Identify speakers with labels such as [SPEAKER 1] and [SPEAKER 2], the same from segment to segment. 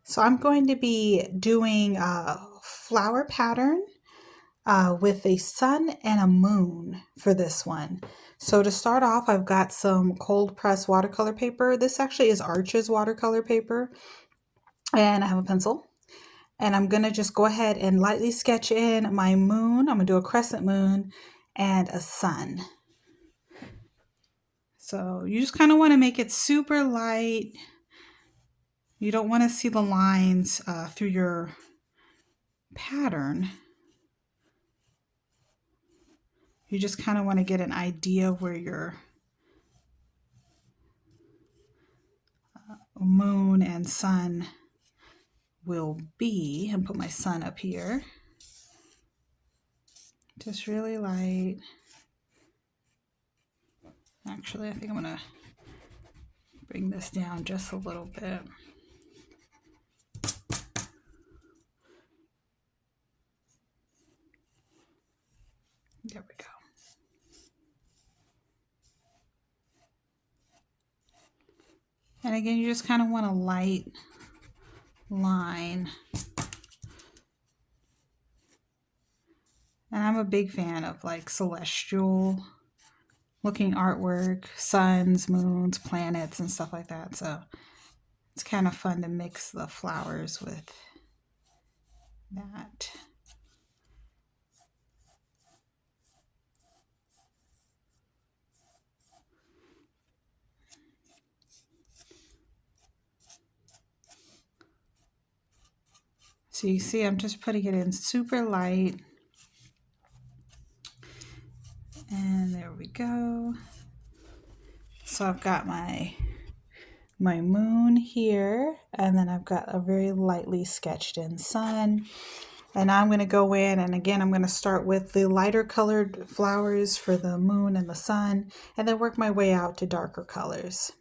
[SPEAKER 1] So I'm going to be doing a flower pattern with a sun and a moon for this one. So to start off, I've got some cold press watercolor paper. This actually is Arches watercolor paper, and I have a pencil. And I'm gonna just go ahead and lightly sketch in my moon. I'm gonna do a crescent moon and a sun. So you just kind of want to make it super light. You don't want to see the lines through your pattern. You just kind of want to get an idea of where your moon and sun will be. And put my sun up here. Just really light. Actually, I think I'm going to bring this down just a little bit. There we go. And again, you just kind of want a light line. And I'm a big fan of like celestial looking artwork, suns, moons, planets, and stuff like that. So it's kind of fun to mix the flowers with that. So you see, I'm just putting it in super light. And there we go. So I've got my moon here, and then I've got a very lightly sketched in sun. And now I'm going to go in, and again, I'm going to start with the lighter colored flowers for the moon and the sun, and then work my way out to darker colors.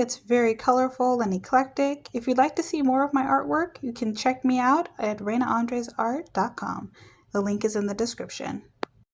[SPEAKER 1] It's very colorful and eclectic. If you'd like to see more of my artwork, you can check me out at reinaandresart.com. The link is in the description.